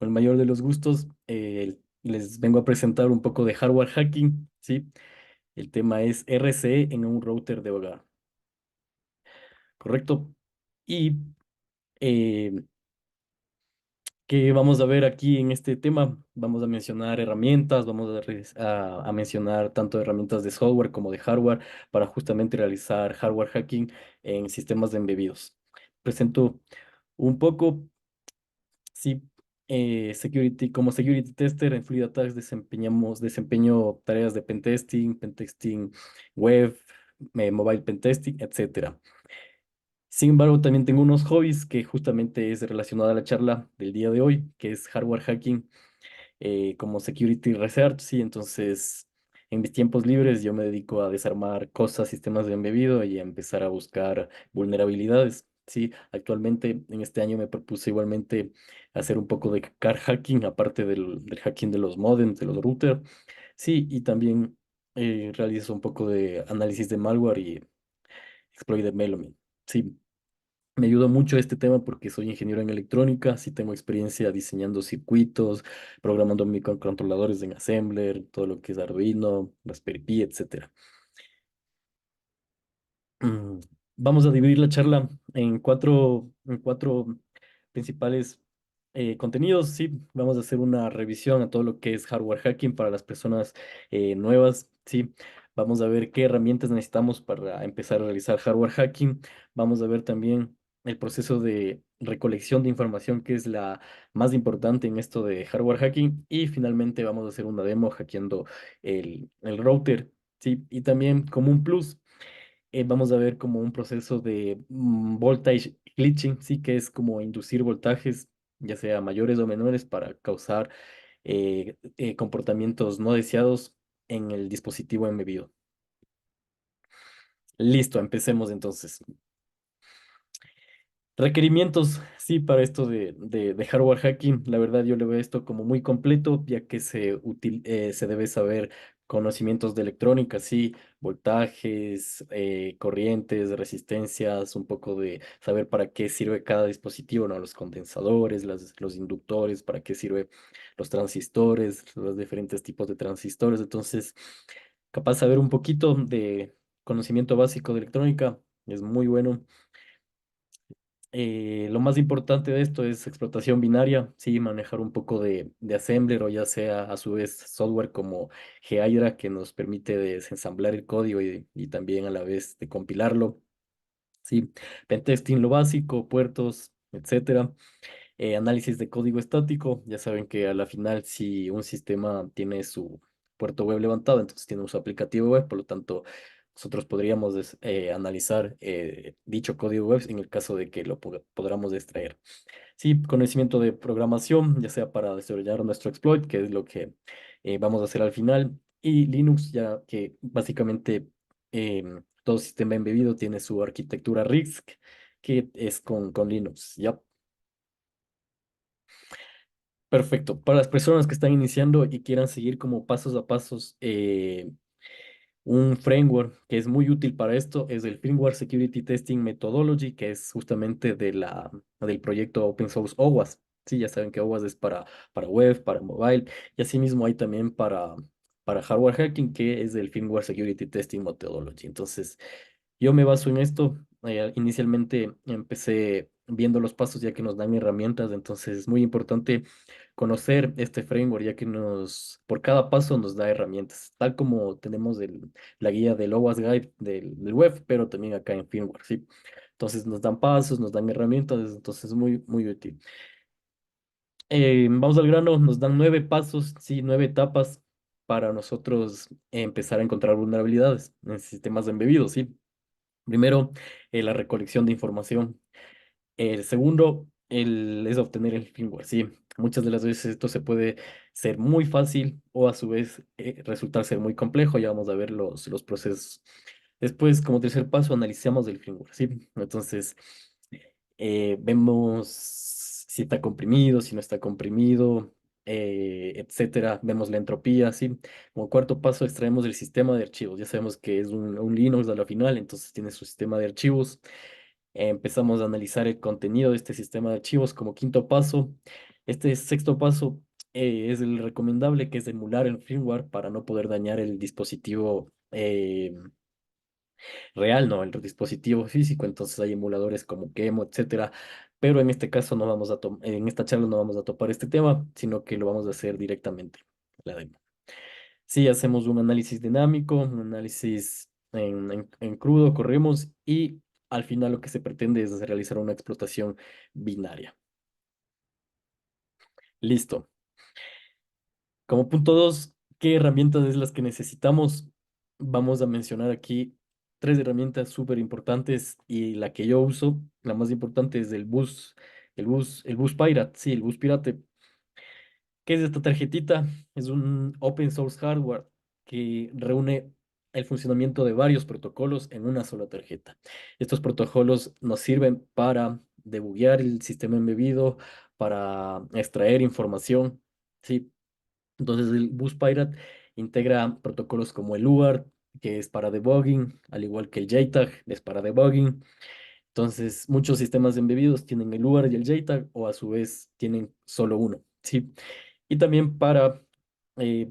Con el mayor de los gustos, les vengo a presentar un poco de hardware hacking, ¿sí? El tema es RCE en un router de hogar, ¿correcto? Y eh, ¿qué vamos a ver aquí en este tema? Vamos a mencionar herramientas, vamos a mencionar tanto herramientas de software como de hardware para justamente realizar hardware hacking en sistemas de embebidos. Presento un poco. Sí, como security tester en Fluid Attacks desempeño tareas de pentesting web, mobile pentesting, etcétera. Sin embargo, también tengo unos hobbies que justamente es relacionado a la charla del día de hoy, que es hardware hacking como security research, sí, entonces en mis tiempos libres yo me dedico a desarmar cosas, sistemas de embebido y a empezar a buscar vulnerabilidades. Sí, actualmente en este año me propuse igualmente hacer un poco de car hacking, aparte del hacking de los modems, de los routers. Sí, y también realizo un poco de análisis de malware y exploit de Sí, me ayudó mucho este tema porque soy ingeniero en electrónica, sí tengo experiencia diseñando circuitos, programando microcontroladores en Assembler, todo lo que es Arduino, Raspberry Pi, etcétera. Mm, Vamos a dividir la charla en cuatro principales contenidos. Sí, vamos a hacer una revisión a todo lo que es hardware hacking para las personas nuevas. Sí, vamos a ver qué herramientas necesitamos para empezar a realizar hardware hacking. Vamos a ver también el proceso de recolección de información, que es la más importante en esto de hardware hacking. Y finalmente vamos a hacer una demo hackeando el router. Sí, y también como un plus vamos a ver como un proceso de voltage glitching, sí, que es como inducir voltajes, ya sea mayores o menores, para causar comportamientos no deseados en el dispositivo embebido. Listo, empecemos entonces. Requerimientos, sí, para esto de hardware hacking, la verdad yo le veo esto como muy completo, ya que se debe saber conocimientos de electrónica, sí, voltajes, corrientes, resistencias, un poco de saber para qué sirve cada dispositivo, ¿no? Los condensadores, los inductores, para qué sirve los transistores, los diferentes tipos de transistores. Entonces, capaz saber un poquito de conocimiento básico de electrónica es muy bueno. Lo más importante de esto es explotación binaria, sí, manejar un poco de assembler o ya sea a su vez software como GHydra que nos permite desensamblar el código y también a la vez de compilarlo, sí, pentesting lo básico, puertos, etcétera. Análisis de código estático, ya saben que a la final si un sistema tiene su puerto web levantado, entonces tiene su aplicativo web, por lo tanto nosotros podríamos analizar dicho código web en el caso de que lo podamos extraer. Sí, conocimiento de programación, ya sea para desarrollar nuestro exploit, que es lo que vamos a hacer al final, y Linux, ya que básicamente todo sistema embebido tiene su arquitectura RISC, que es con Linux, ¿ya? Perfecto. Para las personas que están iniciando y quieran seguir como pasos a pasos, un framework que es muy útil para esto es el Firmware Security Testing Methodology, que es justamente del proyecto Open Source OWASP. Sí, ya saben que OWASP es para web, para mobile, y asimismo hay también para hardware hacking, que es el Firmware Security Testing Methodology. Entonces, yo me baso en esto. Inicialmente empecé viendo los pasos ya que nos dan herramientas, entonces es muy importante conocer este framework ya que por cada paso nos da herramientas, tal como tenemos la guía del OWASP Guide del web, pero también acá en firmware, ¿sí? Entonces nos dan pasos, nos dan herramientas, entonces es muy, muy útil. Vamos al grano, nos dan 9 pasos, sí, 9 etapas para nosotros empezar a encontrar vulnerabilidades en sistemas embebidos, ¿sí? Primero, la recolección de información. El segundo, es obtener el firmware. Sí, muchas de las veces esto se puede ser muy fácil o a su vez resultar ser muy complejo. Ya vamos a ver los procesos. Después, como tercer paso, analizamos el firmware. Sí, entonces vemos si está comprimido, si no está comprimido, etcétera. Vemos la entropía. Sí, como cuarto paso, extraemos el sistema de archivos. Ya sabemos que es un Linux a la final, entonces tiene su sistema de archivos. Empezamos a analizar el contenido de este sistema de archivos como quinto paso. Este sexto paso es el recomendable, que es emular el firmware para no poder dañar el dispositivo real, no, el dispositivo físico. Entonces hay emuladores como Kemo, etcétera. Pero en este caso no vamos a en esta charla no vamos a topar este tema, sino que lo vamos a hacer directamente, la demo. Sí, hacemos un análisis dinámico, un análisis en crudo, corremos y al final lo que se pretende es realizar una explotación binaria. Listo. Como punto 2, ¿qué herramientas es las que necesitamos? Vamos a mencionar aquí tres herramientas súper importantes y la que yo uso, la más importante es el bus Pirate, sí, el bus Pirate. ¿Qué es esta tarjetita? Es un open source hardware que reúne el funcionamiento de varios protocolos en una sola tarjeta. Estos protocolos nos sirven para debuguear el sistema embebido, para extraer información, ¿sí? Entonces el Bus Pirate integra protocolos como el UART, que es para debugging, al igual que el JTAG, es para debugging. Entonces muchos sistemas embebidos tienen el UART y el JTAG, o a su vez tienen solo uno, ¿sí? Y también para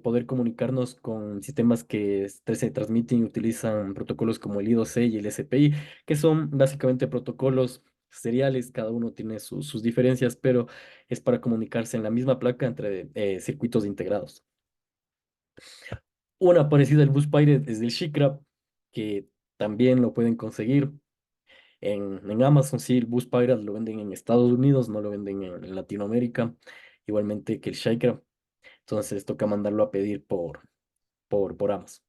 poder comunicarnos con sistemas que se transmiten y utilizan protocolos como el I2C y el SPI, que son básicamente protocolos seriales. Cada uno tiene sus diferencias, pero es para comunicarse en la misma placa entre circuitos integrados. Una parecida al Bus Pirate es el Shicrap, que también lo pueden conseguir en Amazon. Sí, el Bus Pirate lo venden en Estados Unidos, no lo venden en Latinoamérica, igualmente que el Shicrap. Entonces toca mandarlo a pedir por Amazon.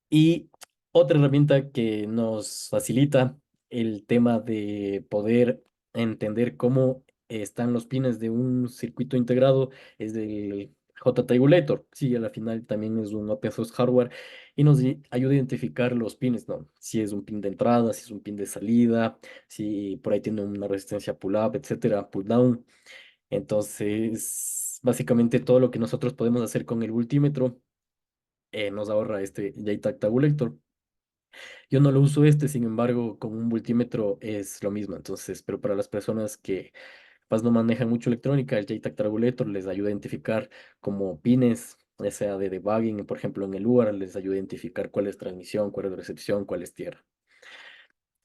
Y otra herramienta que nos facilita el tema de poder entender cómo están los pines de un circuito integrado es el JTabulator. Sí, a la final también es un open source hardware y nos ayuda a identificar los pines, ¿no? Si es un pin de entrada, si es un pin de salida, si por ahí tiene una resistencia pull-up, etcétera, pull-down. Entonces, básicamente todo lo que nosotros podemos hacer con el multímetro nos ahorra este JTAG Tabulator. Yo no lo uso este, sin embargo, con un multímetro es lo mismo. Entonces, pero para las personas que capaz no manejan mucho electrónica, el JTAG Tabulator les ayuda a identificar como pines, ya sea de debugging, por ejemplo, en el UART, les ayuda a identificar cuál es transmisión, cuál es recepción, cuál es tierra.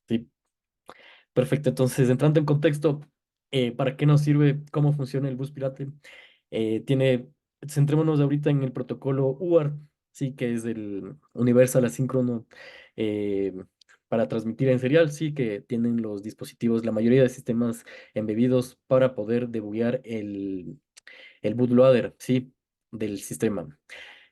Sí, perfecto. Entonces, entrando en contexto, ¿para qué nos sirve? ¿Cómo funciona el bus pirate? Centrémonos ahorita en el protocolo UART, sí, que es el Universal Asíncrono eh, para transmitir en serial, sí, que tienen los dispositivos, la mayoría de sistemas embebidos para poder debuguear el bootloader, sí, del sistema.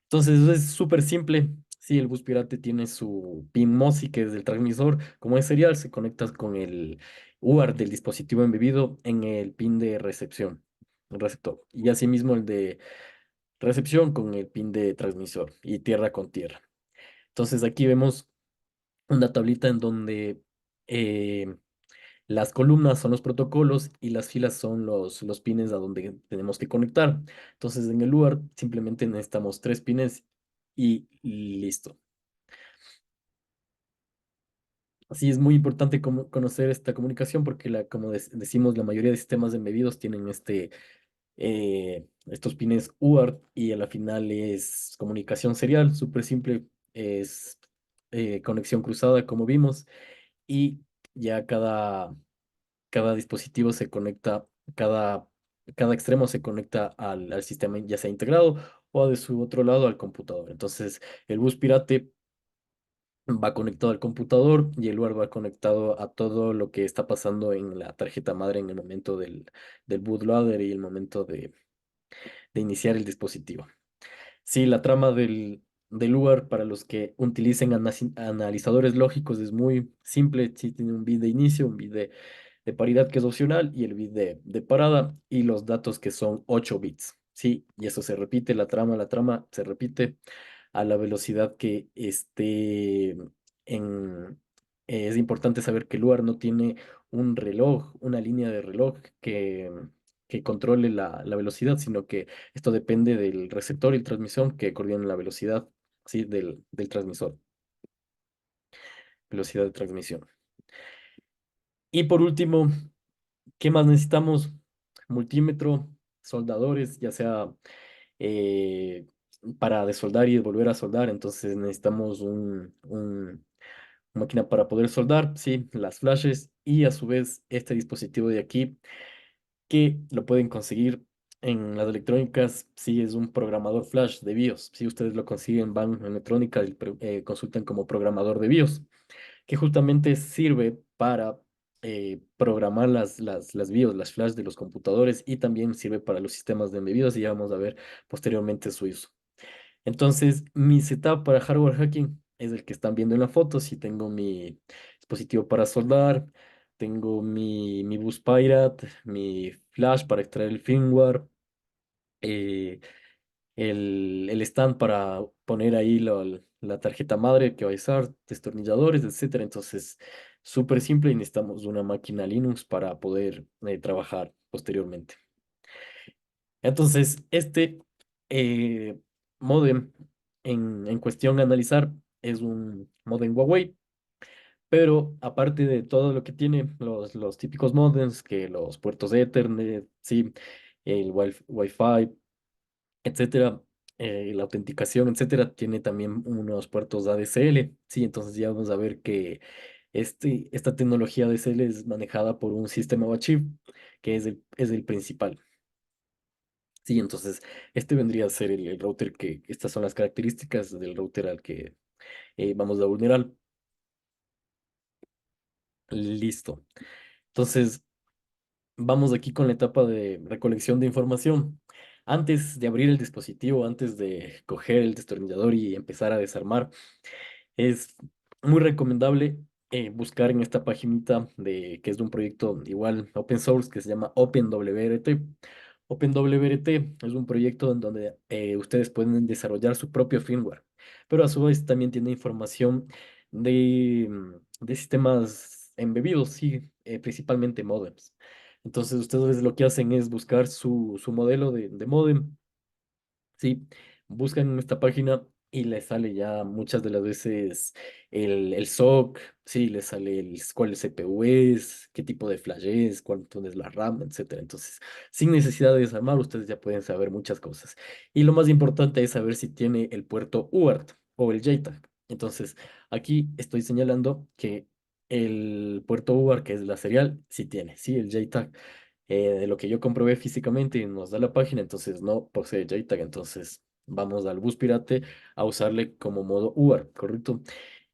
Entonces es súper simple. Sí, el bus pirate tiene su pin MOSI, que es el transmisor. Como es serial, se conecta con el UART del dispositivo embebido en el pin de recepción, el receptor. Y asimismo el de recepción con el pin de transmisor y tierra con tierra. Entonces aquí vemos una tablita en donde eh, las columnas son los protocolos y las filas son los pines a donde tenemos que conectar. Entonces en el lugar simplemente necesitamos tres pines y listo. Así es muy importante conocer esta comunicación porque como decimos, la mayoría de sistemas embebidos tienen estos pines UART y a la final es comunicación serial, súper simple, es conexión cruzada como vimos y ya cada dispositivo se conecta, cada, cada extremo se conecta al sistema ya sea integrado o de su otro lado al computador. Entonces, el bus pirate va conectado al computador y el lugar va conectado a todo lo que está pasando en la tarjeta madre en el momento del bootloader y el momento de iniciar el dispositivo. Sí, la trama del lugar para los que utilicen analizadores lógicos es muy simple. Sí, tiene un bit de inicio, un bit de paridad que es opcional y el bit de parada y los datos que son 8 bits. Sí, y eso se repite, la trama se repite a la velocidad que esté en... es importante saber que el lugar no tiene un reloj, una línea de reloj que controle la velocidad, sino que esto depende del receptor y transmisión que coordinan la velocidad, ¿sí? del transmisor, velocidad de transmisión. Y por último, ¿qué más necesitamos? multímetro, soldadores, ya sea eh, para desoldar y volver a soldar. Entonces necesitamos una máquina para poder soldar, sí, las flashes y a su vez este dispositivo de aquí que lo pueden conseguir en las electrónicas, sí, es un programador flash de BIOS. Si ustedes lo consiguen, van a electrónica y consultan como programador de BIOS, que justamente sirve para programar las BIOS, las flash de los computadores y también sirve para los sistemas de embebidos y ya vamos a ver posteriormente su uso. Entonces, mi setup para hardware hacking es el que están viendo en la foto. Si tengo mi dispositivo para soldar, tengo mi bus Pirate, mi flash para extraer el firmware, eh, el stand para poner ahí la tarjeta madre que va a usar, destornilladores, etcétera. Entonces, súper simple y necesitamos una máquina Linux para poder trabajar posteriormente. Entonces, este eh, módem en cuestión a analizar es un módem Huawei, pero aparte de todo lo que tiene, los típicos modems, que los puertos Ethernet, sí, el Wi-Fi, etcétera, la autenticación, etcétera, tiene también unos puertos ADSL, sí, entonces ya vamos a ver que esta tecnología ADSL es manejada por un sistema chip, que es el principal. Sí, entonces este vendría a ser el router estas son las características del router al que vamos a vulnerar. Listo. Entonces, vamos aquí con la etapa de recolección de información. Antes de abrir el dispositivo, antes de coger el destornillador y empezar a desarmar, es muy recomendable buscar en esta paginita que es de un proyecto igual open source que se llama OpenWRT. OpenWRT es un proyecto en donde ustedes pueden desarrollar su propio firmware, pero a su vez también tiene información de sistemas embebidos, sí, principalmente modems. Entonces ustedes lo que hacen es buscar su modelo de modem. Sí, buscan en esta página y les sale ya muchas de las veces el SOC, sí, les sale cuál CPU es, qué tipo de flash es, cuánto es la RAM, etcétera. Entonces, sin necesidad de desarmar, ustedes ya pueden saber muchas cosas. Y lo más importante es saber si tiene el puerto UART o el JTAG. Entonces, aquí estoy señalando que el puerto UART, que es la serial, sí tiene, sí, el JTAG de lo que yo comprobé físicamente y nos da la página, entonces no posee JTAG, entonces vamos al bus pirate a usarle como modo UART, ¿correcto?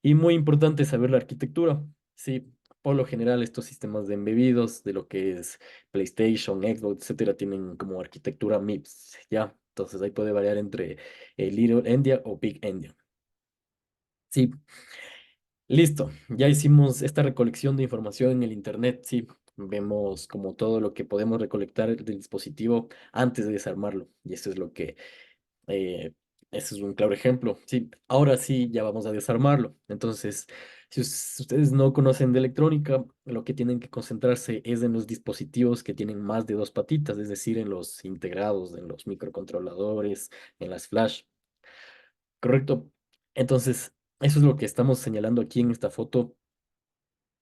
Y muy importante saber la arquitectura, sí, por lo general estos sistemas de embebidos de lo que es PlayStation, Xbox, etcétera, tienen como arquitectura MIPS, ¿ya? Entonces ahí puede variar entre Little Endian o Big Endian. Sí, listo, ya hicimos esta recolección de información en el Internet, sí, vemos como todo lo que podemos recolectar del dispositivo antes de desarmarlo, y eso es lo que, eh, ese es un claro ejemplo, sí, ahora sí, ya vamos a desarmarlo, entonces, si ustedes no conocen de electrónica, lo que tienen que concentrarse es en los dispositivos que tienen más de dos patitas, es decir, en los integrados, en los microcontroladores, en las flash. Correcto. Entonces, eso es lo que estamos señalando aquí en esta foto.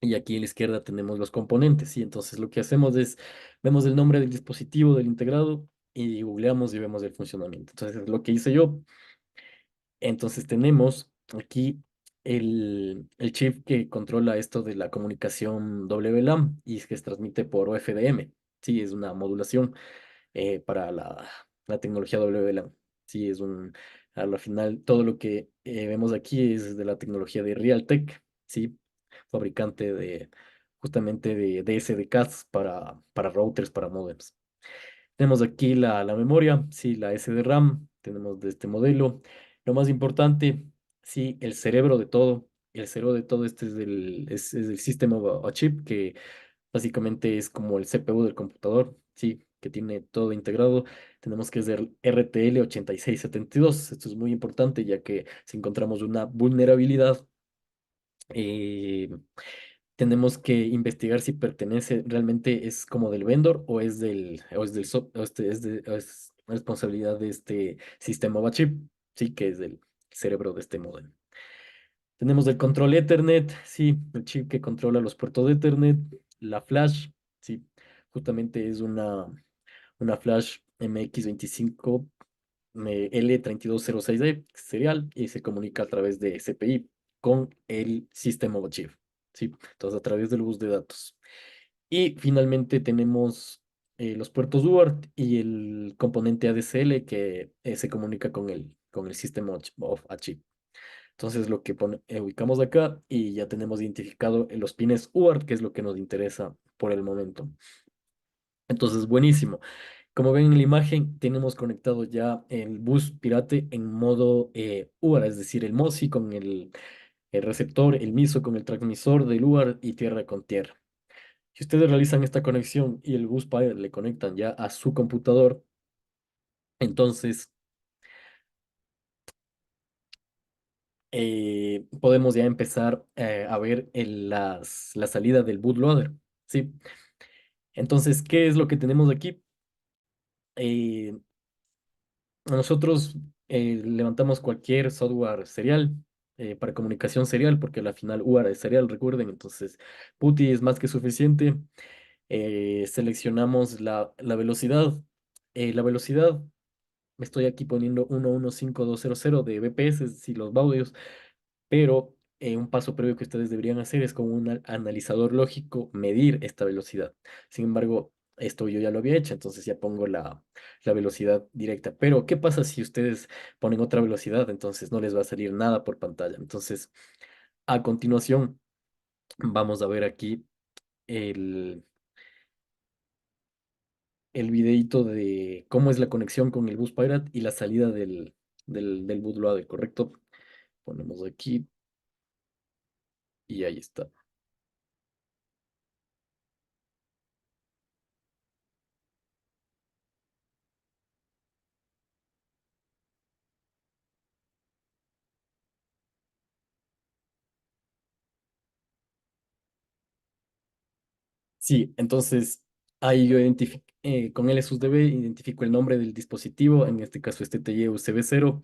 Y aquí a la izquierda tenemos los componentes. Y entonces lo que hacemos es, vemos el nombre del dispositivo, del integrado, y googleamos y vemos el funcionamiento. Entonces, lo que hice yo, entonces tenemos aquí el chip que controla esto de la comunicación WLAN y es que se transmite por OFDM. Sí, es una modulación para la tecnología WLAN. Sí, a la final todo lo que vemos aquí es de la tecnología de Realtek, sí, fabricante justamente de SDKs para routers, para modems. Tenemos aquí la memoria, sí, la SD-RAM, tenemos de este modelo. Lo más importante, sí, el cerebro de todo. El cerebro de todo este es el sistema a chip que básicamente es como el CPU del computador, sí, que tiene todo integrado. Tenemos que es el RTL 8672. Esto es muy importante ya que si encontramos una vulnerabilidad, eh, tenemos que investigar si pertenece, realmente es como del vendor o es del o es responsabilidad de este sistema o chip, sí, que es del cerebro de este modelo. Tenemos el control Ethernet, sí, el chip que controla los puertos de Ethernet, la flash, sí, justamente es una. una flash MX25 L3206D serial y se comunica a través de CPI con el System on Chip, ¿sí? Entonces, a través del bus de datos. Y finalmente tenemos los puertos UART y el componente ADSL que se comunica con el System of a Chip. Entonces, lo que ubicamos acá y ya tenemos identificado los pines UART, que es lo que nos interesa por el momento. Entonces, buenísimo. Como ven en la imagen, tenemos conectado ya el bus Pirate en modo UART, es decir, el MOSI con el receptor, el MISO con el transmisor del UART y tierra con tierra. Si ustedes realizan esta conexión y el bus Pirate le conectan ya a su computador, entonces podemos ya empezar a ver la salida del bootloader, ¿sí? Entonces, ¿qué es lo que tenemos aquí? Eh, Nosotros levantamos cualquier software serial para comunicación serial, porque al final UART es serial, recuerden. Entonces, PuTTY es más que suficiente. Seleccionamos la velocidad. La velocidad, me estoy aquí poniendo 115200 de BPS, si los baudios, pero un paso previo que ustedes deberían hacer es con un analizador lógico medir esta velocidad. Sin embargo, esto yo ya lo había hecho, entonces ya pongo la velocidad directa. Pero, ¿qué pasa si ustedes ponen otra velocidad? Entonces no les va a salir nada por pantalla. Entonces, a continuación, vamos a ver aquí el, el videito de cómo es la conexión con el bus Pirate y la salida del bootloader, ¿correcto? Ponemos aquí y ahí está. Sí, entonces ahí yo con LSUSDB identifico el nombre del dispositivo, en este caso este TY USB 0.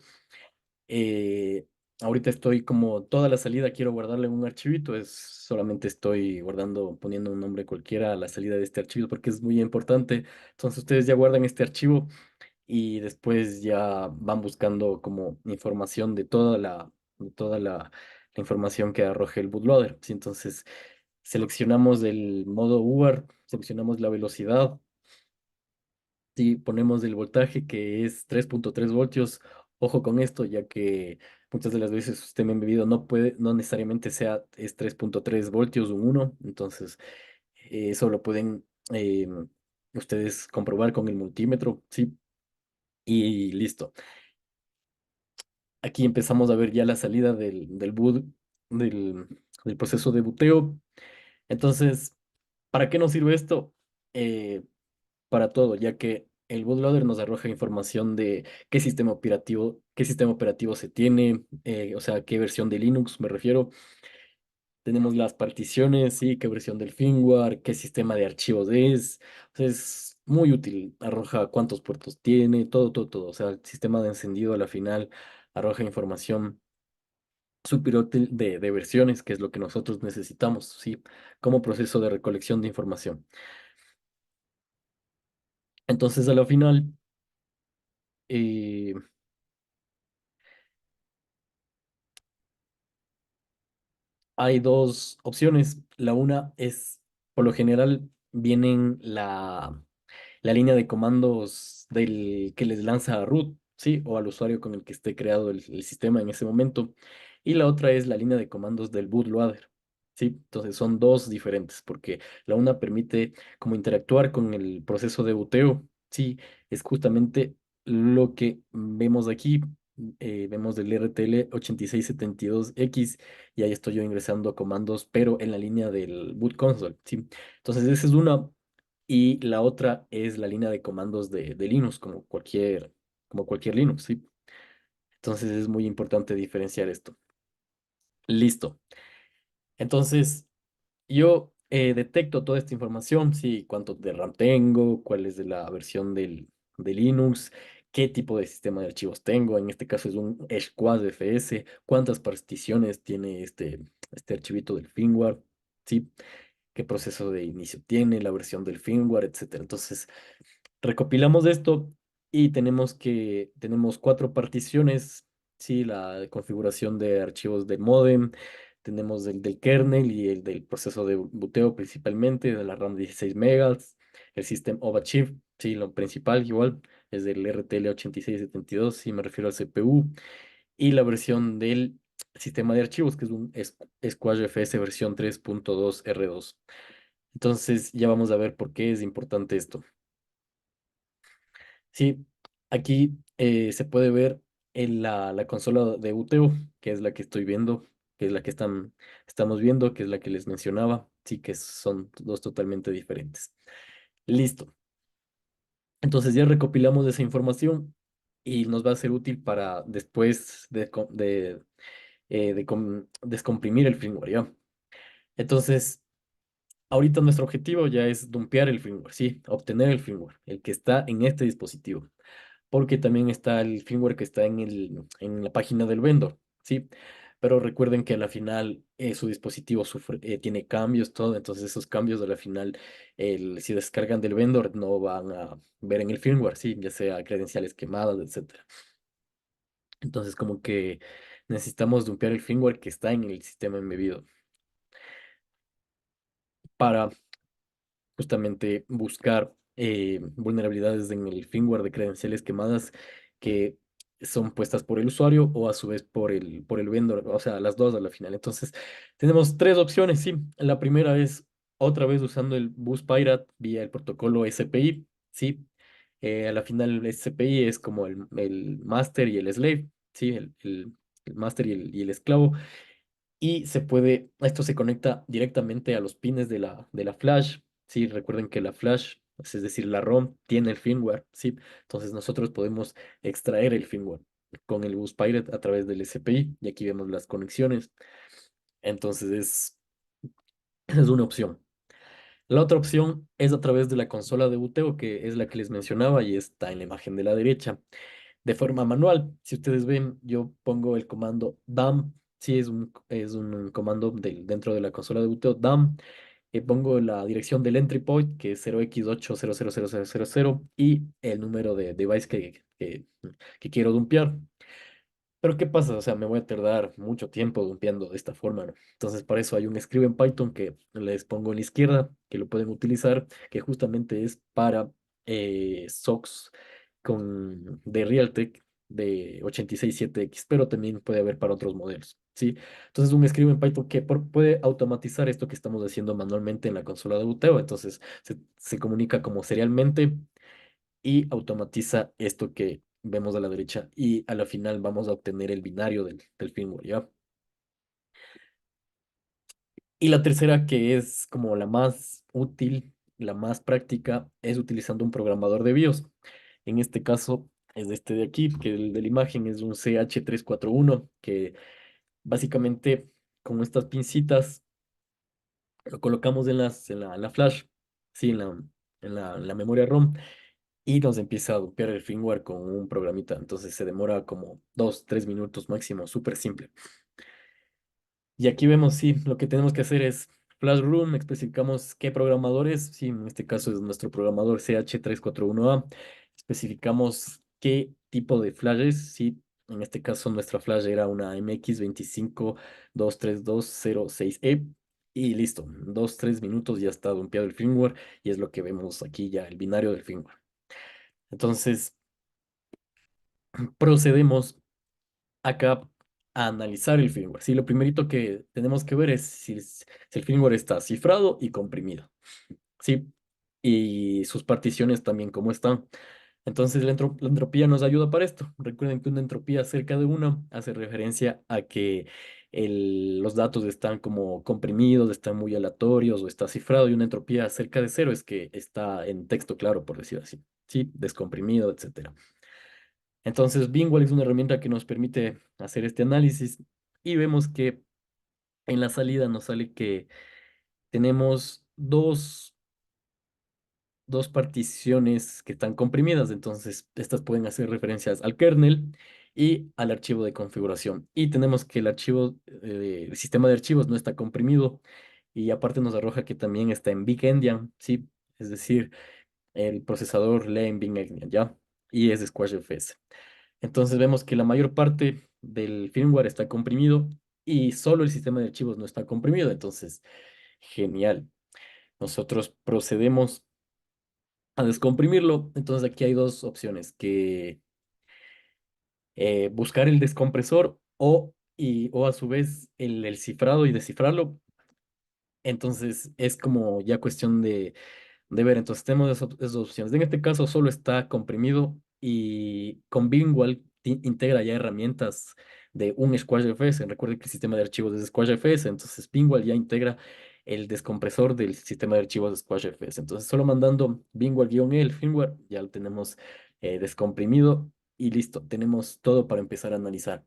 Eh, Ahorita estoy como toda la salida, quiero guardarle un archivito, solamente estoy guardando, poniendo un nombre cualquiera a la salida de este archivo porque es muy importante. Entonces ustedes ya guardan este archivo y después ya van buscando como información de toda la información que arroje el bootloader. ¿Sí? Entonces seleccionamos el modo UART, seleccionamos la velocidad y ponemos el voltaje que es 3.3 voltios. Ojo con esto, ya que muchas de las veces usted me ha bebido no necesariamente es 3.3 voltios un 1, entonces eso lo pueden ustedes comprobar con el multímetro, ¿sí? Y listo. Aquí empezamos a ver ya la salida del boot, del, del proceso de buteo. Entonces, ¿para qué nos sirve esto? Para todo, ya que el bootloader nos arroja información de qué sistema operativo se tiene, o sea, qué versión de Linux me refiero. Tenemos las particiones, sí, qué versión del firmware, qué sistema de archivos es. O sea, es muy útil, arroja cuántos puertos tiene, todo, todo, todo. O sea, el sistema de encendido a la final arroja información súper útil de versiones, que es lo que nosotros necesitamos, sí, como proceso de recolección de información. Entonces, a la final, eh, hay dos opciones. La una es, por lo general, vienen la línea de comandos del que les lanza a root, ¿sí? O al usuario con el que esté creado el sistema en ese momento. Y la otra es la línea de comandos del bootloader, ¿sí? Entonces son dos diferentes, porque la una permite como interactuar con el proceso de buteo, ¿sí? Es justamente lo que vemos aquí. Vemos del RTL 8672X y ahí estoy yo ingresando comandos, pero en la línea del boot console, ¿sí? Entonces esa es una y la otra es la línea de comandos de Linux, como cualquier Linux, ¿sí? Entonces es muy importante diferenciar esto. Listo. Entonces, yo detecto toda esta información, sí, cuánto de RAM tengo, cuál es de la versión de Linux, qué tipo de sistema de archivos tengo. En este caso es un Squad FS, cuántas particiones tiene este archivito del firmware, ¿sí? Qué proceso de inicio tiene, la versión del firmware, etcétera. Entonces, Recopilamos esto y tenemos cuatro particiones, sí, la configuración de archivos del módem, tenemos el del kernel y el del proceso de boteo principalmente, de la RAM 16 megas, el System of a Chip, sí, lo principal igual es del RTL 8672, sí, me refiero al CPU, y la versión del sistema de archivos, que es un SquashFS versión 3.2 R2. Entonces ya vamos a ver por qué es importante esto. Sí, aquí se puede ver en la consola de buteo, que es la que estoy viendo, que es la que estamos viendo, que es la que les mencionaba. Sí, que son dos totalmente diferentes. Listo. Entonces ya recopilamos esa información y nos va a ser útil para después descomprimir el firmware, ¿ya? Entonces, ahorita nuestro objetivo ya es dumpear el firmware, sí, obtener el firmware, el que está en este dispositivo, porque también está el firmware que está en la página del vendor, ¿sí? Pero recuerden que a la final su dispositivo tiene cambios, todo, entonces esos cambios a la final, si descargan del vendor, no van a ver en el firmware, ¿sí? Ya sea credenciales quemadas, etcétera. Entonces como que necesitamos dumpear el firmware que está en el sistema embebido para justamente buscar vulnerabilidades en el firmware de credenciales quemadas que son puestas por el usuario o a su vez por el vendor, o sea, las dos a la final. Entonces, tenemos tres opciones, sí. La primera es otra vez usando el Bus Pirate vía el protocolo SPI, sí. A la final el SPI es como el master y el slave, sí, el master y el esclavo y esto se conecta directamente a los pines de la flash. Sí, recuerden que la flash, es decir, la ROM, tiene el firmware, sí. Entonces nosotros podemos extraer el firmware con el Bus Pirate a través del SPI y aquí vemos las conexiones. Entonces esa es una opción. La otra opción es a través de la consola de buteo, que es la que les mencionaba y está en la imagen de la derecha de forma manual. Si ustedes ven, yo pongo el comando dam, sí, es un comando dentro de la consola de boteo dam, pongo la dirección del entry point, que es 0x80000000 y el número de device que quiero dumpear. Pero ¿qué pasa? O sea, me voy a tardar mucho tiempo dumpeando de esta forma, ¿no? Entonces, para eso hay un script en Python que les pongo en la izquierda, que lo pueden utilizar, que justamente es para SOCs de Realtek de 867X, pero también puede haber para otros modelos, ¿sí? Entonces, un script en Python que puede automatizar esto que estamos haciendo manualmente en la consola de boteo. Entonces, se comunica como serialmente y automatiza esto que vemos a la derecha y a la final vamos a obtener el binario del firmware, ¿ya? Y la tercera, que es como la más útil, la más práctica, es utilizando un programador de BIOS. En este caso es este de aquí, que el de la imagen es un CH341, que básicamente con estas pincitas lo colocamos en la flash, sí, en la memoria ROM y nos empieza a dumpear el firmware con un programita. Entonces se demora como 2, 3 minutos máximo, súper simple. Y aquí vemos, sí, lo que tenemos que hacer es Flash Room, especificamos qué programadores, sí, en este caso es nuestro programador CH341A, especificamos qué tipo de flashes, sí, en este caso nuestra flash era una MX2523206E y listo, 2, 3 minutos ya está dumpeado el firmware y es lo que vemos aquí ya, el binario del firmware. Entonces, procedemos acá a analizar el firmware. Sí, lo primerito que tenemos que ver es si el firmware está cifrado y comprimido. Sí, y sus particiones también cómo están. Entonces, la entropía nos ayuda para esto. Recuerden que una entropía cerca de 1 hace referencia a que los datos están como comprimidos, están muy aleatorios o está cifrado, y una entropía cerca de 0 es que está en texto claro, por decir así. Sí, descomprimido, etcétera. Entonces, Bingwall es una herramienta que nos permite hacer este análisis y vemos que en la salida nos sale que tenemos dos particiones que están comprimidas. Entonces, estas pueden hacer referencias al kernel y al archivo de configuración. Y tenemos que el sistema de archivos no está comprimido y aparte nos arroja que también está en Big Endian, ¿sí? Es decir, el procesador lee Nvidia Engine, ¿ya? Y es de SquashFS. Entonces vemos que la mayor parte del firmware está comprimido y solo el sistema de archivos no está comprimido. Entonces, genial. Nosotros procedemos a descomprimirlo. Entonces aquí hay dos opciones, que buscar el descompresor o a su vez el cifrado y descifrarlo. Entonces es como ya cuestión de ver. Entonces tenemos esas opciones. En este caso solo está comprimido y con Bingwall integra ya herramientas de un SquashFS. Recuerden que el sistema de archivos es SquashFS, entonces Bingwall ya integra el descompresor del sistema de archivos de SquashFS. Entonces solo mandando Bingwall-E el firmware ya lo tenemos descomprimido y listo. Tenemos todo para empezar a analizar.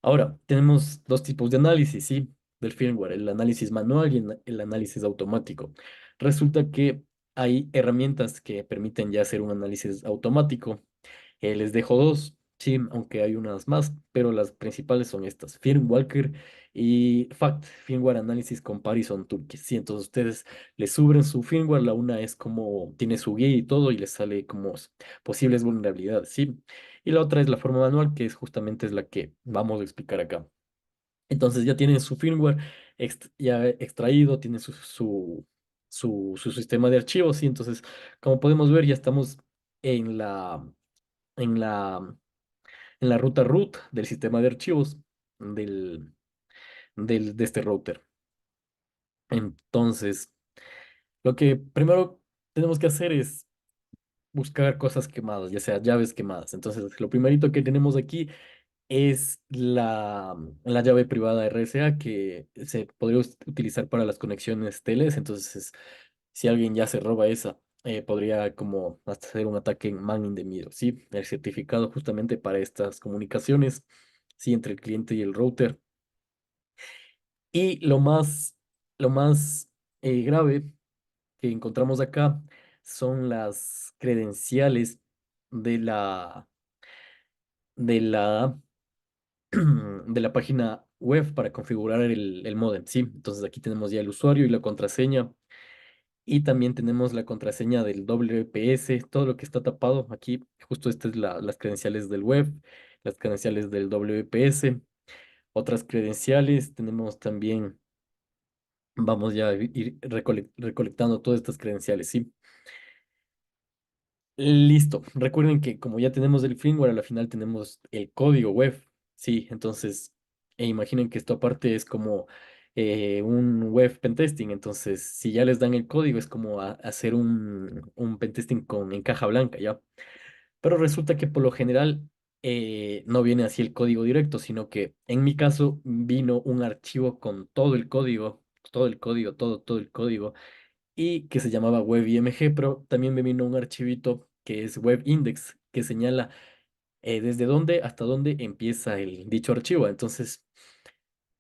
Ahora, tenemos dos tipos de análisis, ¿sí? Del firmware, el análisis manual y el análisis automático. Resulta que hay herramientas que permiten ya hacer un análisis automático. Les dejo dos, sí, aunque hay unas más, pero las principales son estas, FirmWalker y FACT, Firmware Analysis Comparison Toolkit. Sí, entonces ustedes le suben su firmware, la una es como, tiene su guía y todo, y les sale como posibles vulnerabilidades, sí. Y la otra es la forma manual, que es justamente es la que vamos a explicar acá. Entonces ya tienen su firmware ya extraído, tienen su sistema de archivos, y entonces, como podemos ver, ya estamos en en la, en la ruta root del sistema de archivos del, de este router. Entonces, lo que primero tenemos que hacer es buscar cosas quemadas, ya sea llaves quemadas. Entonces, lo primerito que tenemos aquí es la llave privada RSA, que se podría utilizar para las conexiones teles. Entonces, si alguien ya se roba esa, podría como hasta hacer un ataque en man in the middle, ¿sí? El certificado justamente para estas comunicaciones, ¿sí? Entre el cliente y el router. Y lo más grave que encontramos acá son las credenciales de de la de la página web para configurar el módem, ¿sí? Entonces aquí tenemos ya el usuario y la contraseña, y también tenemos la contraseña del WPS, todo lo que está tapado aquí. Justo estas es las credenciales del web, las credenciales del WPS, otras credenciales. Tenemos también, vamos ya a ir recolectando todas estas credenciales, ¿sí? Listo. Recuerden que como ya tenemos el firmware, a la final tenemos el código web. Sí, entonces, imaginen que esto aparte es como un web pentesting. Entonces, si ya les dan el código, es como hacer un pentesting en caja blanca, ¿ya? Pero resulta que por lo general no viene así el código directo, sino que en mi caso vino un archivo con todo el código, todo el código, y que se llamaba WebIMG, pero también me vino un archivito que es WebIndex, que señala desde dónde hasta dónde empieza el dicho archivo. Entonces,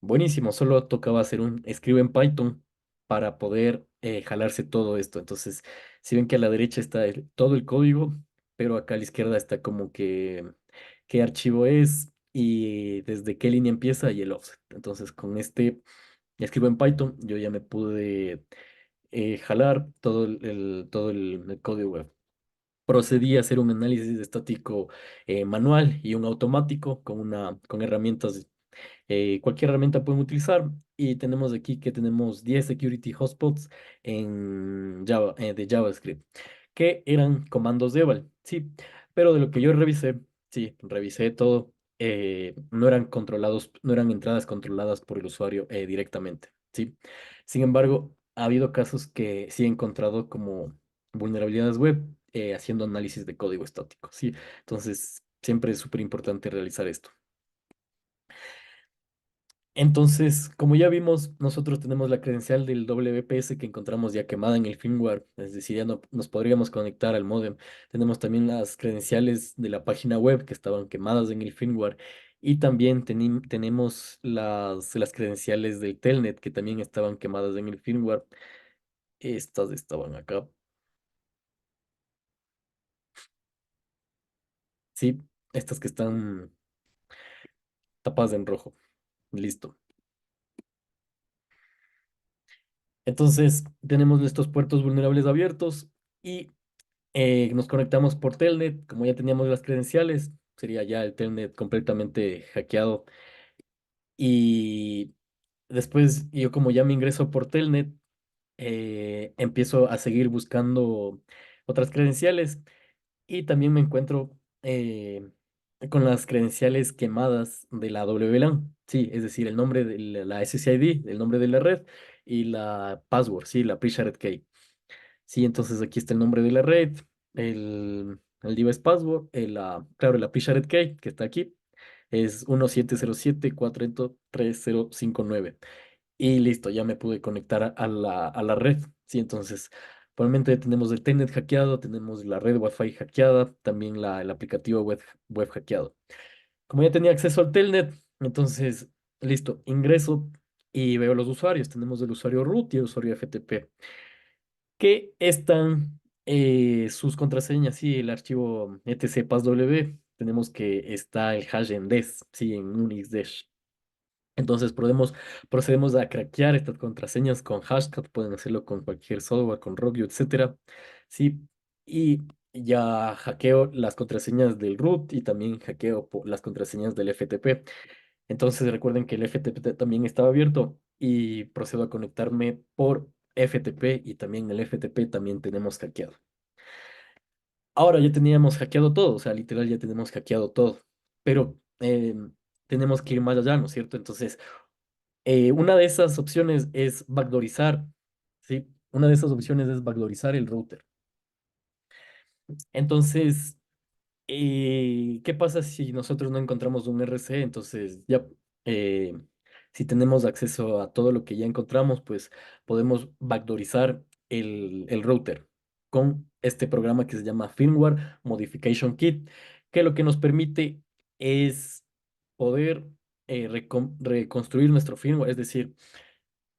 buenísimo, solo tocaba hacer un escribo en Python para poder jalarse todo esto. Entonces, si ven que a la derecha está todo el código, pero acá a la izquierda está como que qué archivo es y desde qué línea empieza y el offset. Entonces, con este escribo en Python, yo ya me pude jalar todo el código web. Procedí a hacer un análisis estático manual y un automático con herramientas. Cualquier herramienta pueden utilizar, y tenemos aquí que tenemos 10 security hotspots en Java, de JavaScript, que eran comandos de eval, sí, pero de lo que yo revisé, sí, revisé todo, no eran controlados, no eran entradas controladas por el usuario directamente, sí. Sin embargo, ha habido casos que sí he encontrado como vulnerabilidades web haciendo análisis de código estático, sí. Entonces, siempre es súper importante realizar esto. Entonces, como ya vimos, nosotros tenemos la credencial del WPS que encontramos ya quemada en el firmware, es decir, ya no nos podríamos conectar al módem. Tenemos también las credenciales de la página web que estaban quemadas en el firmware, y también tenemos las credenciales del Telnet que también estaban quemadas en el firmware. Estas estaban acá, sí, estas que están tapadas en rojo. Listo. Entonces, tenemos estos puertos vulnerables abiertos, y Nos conectamos por Telnet, como ya teníamos las credenciales, sería ya el Telnet completamente hackeado. Y después yo como ya me ingreso por Telnet, empiezo a seguir buscando otras credenciales y también me encuentro con las credenciales quemadas de la WLAN. Sí, es decir, el nombre de la SSID, el nombre de la red y la password, sí, la pre-shared key. Sí, entonces aquí está el nombre de la red, el device password, claro, la pre-shared key que está aquí es 1707403059. Y listo, ya me pude conectar a la red. Sí, entonces, probablemente tenemos el Telnet hackeado, tenemos la red Wi-Fi hackeada, también el aplicativo web hackeado. Como ya tenía acceso al Telnet, entonces, listo, ingreso y veo los usuarios. Tenemos el usuario root y el usuario FTP, que están sus contraseñas, sí, el archivo etc passw. Tenemos que está el hash en des, sí, en Unixdash. Entonces procedemos a craquear estas contraseñas con Hashcat, pueden hacerlo con cualquier software, con Rockio, etcétera. Sí, y ya hackeo las contraseñas del root y también hackeo las contraseñas del FTP. Entonces recuerden que el FTP también estaba abierto y procedo a conectarme por FTP y también el FTP también tenemos hackeado. Ahora ya teníamos hackeado todo, o sea, literal ya tenemos hackeado todo, pero tenemos que ir más allá, ¿no es cierto? Entonces una de esas opciones es backdoorizar, ¿sí? Una de esas opciones es backdoorizar el router. Entonces, ¿qué pasa si nosotros no encontramos un RC? Entonces, ya, eh, si tenemos acceso a todo lo que ya encontramos, pues podemos backdoorizar el router con este programa que se llama Firmware Modification Kit, que lo que nos permite es poder reconstruir nuestro firmware, es decir,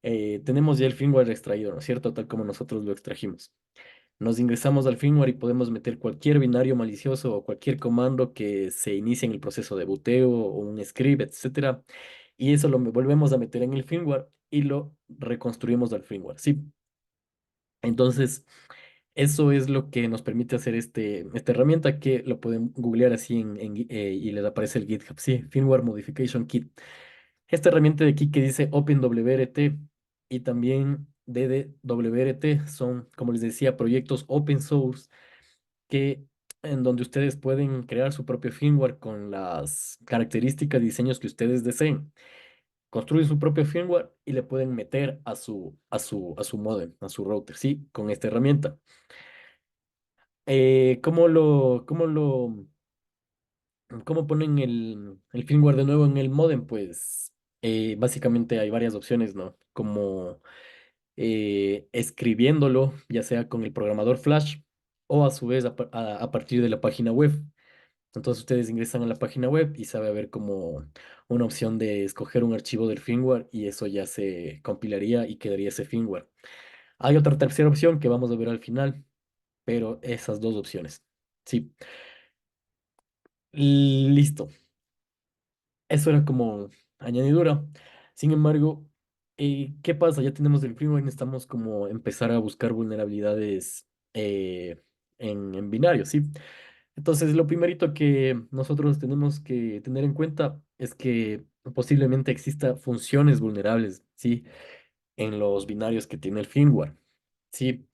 tenemos ya el firmware extraído, ¿no es cierto? Tal como nosotros lo extrajimos. Nos ingresamos al firmware y podemos meter cualquier binario malicioso o cualquier comando que se inicie en el proceso de boteo o un script, etcétera. Y eso lo volvemos a meter en el firmware y lo reconstruimos al firmware, ¿sí? Entonces, eso es lo que nos permite hacer esta herramienta que lo pueden googlear así y les aparece el GitHub, sí, Firmware Modification Kit. Esta herramienta de aquí que dice OpenWRT y también DDWRT son, como les decía, proyectos open source que en donde ustedes pueden crear su propio firmware con las características y diseños que ustedes deseen. Construyen su propio firmware y le pueden meter a su modem, a su router, ¿sí? Con esta herramienta. ¿Cómo ponen el firmware de nuevo en el modem? Pues básicamente hay varias opciones, ¿no? Como escribiéndolo, ya sea con el programador Flash o a su vez a partir de la página web. Entonces ustedes ingresan a la página web y sabe haber como una opción de escoger un archivo del firmware y eso ya se compilaría y quedaría ese firmware. Hay otra tercera opción que vamos a ver al final, pero esas dos opciones. Sí, listo. Eso era como añadidura. Sin embargo, ¿qué pasa? Ya tenemos el firmware y necesitamos como empezar a buscar vulnerabilidades eh, en binario, ¿sí? Entonces, lo primerito que nosotros tenemos que tener en cuenta es que posiblemente exista funciones vulnerables, ¿sí? En los binarios que tiene el firmware, ¿sí?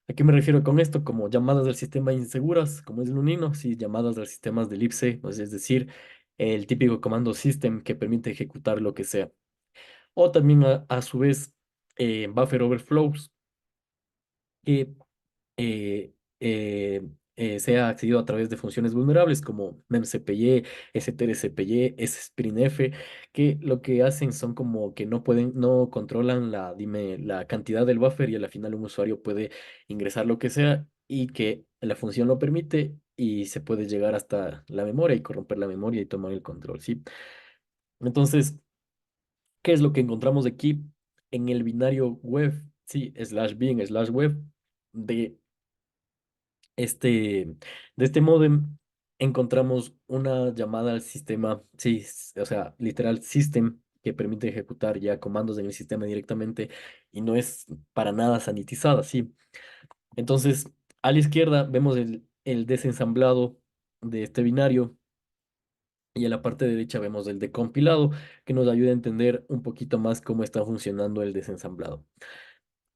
¿A qué me refiero con esto? Como llamadas del sistema inseguras, como es el Unino, sí, llamadas del sistema del IPC, pues, es decir, el típico comando system que permite ejecutar lo que sea. O también a su vez buffer overflows que eh, sea accedido a través de funciones vulnerables como memcpy, strcpy, sprintf, que lo que hacen son como que no controlan la cantidad del buffer y al final un usuario puede ingresar lo que sea y que la función lo permite y se puede llegar hasta la memoria y corromper la memoria y tomar el control, ¿sí? Entonces, ¿qué es lo que encontramos aquí en el binario web? Sí, slash bin, slash web de este, de este módem encontramos una llamada al sistema, sí, o sea, literal system que permite ejecutar ya comandos en el sistema directamente y no es para nada sanitizada, sí. Entonces, A la izquierda vemos el desensamblado de este binario y a la parte derecha vemos el decompilado que nos ayuda a entender un poquito más cómo está funcionando el desensamblado.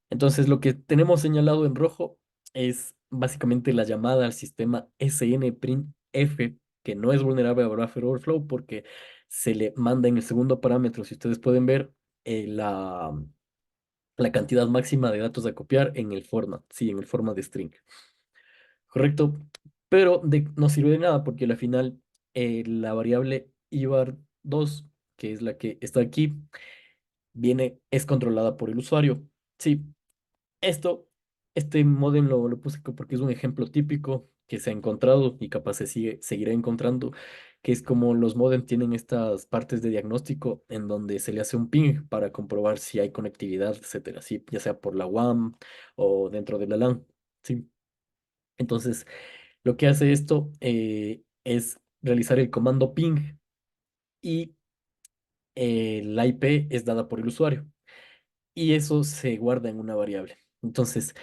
Entonces, lo que tenemos señalado en rojo es básicamente la llamada al sistema SNPrintf, que no es vulnerable a Buffer Overflow porque se le manda en el segundo parámetro, si ustedes pueden ver, la cantidad máxima de datos a copiar en el format, sí, en el format de string, ¿correcto? Pero no sirve de nada porque al final la variable ibar2, que es la que está aquí, es controlada por el usuario. Sí, esto, este modem lo puse porque es un ejemplo típico que se ha encontrado y capaz seguirá encontrando, que es como los modems tienen estas partes de diagnóstico en donde se le hace un ping para comprobar si hay conectividad, etcétera, sí, ya sea por la WAN o dentro de la LAN, sí. Entonces, lo que hace esto es realizar el comando ping y la IP es dada por el usuario y eso se guarda en una variable. Entonces,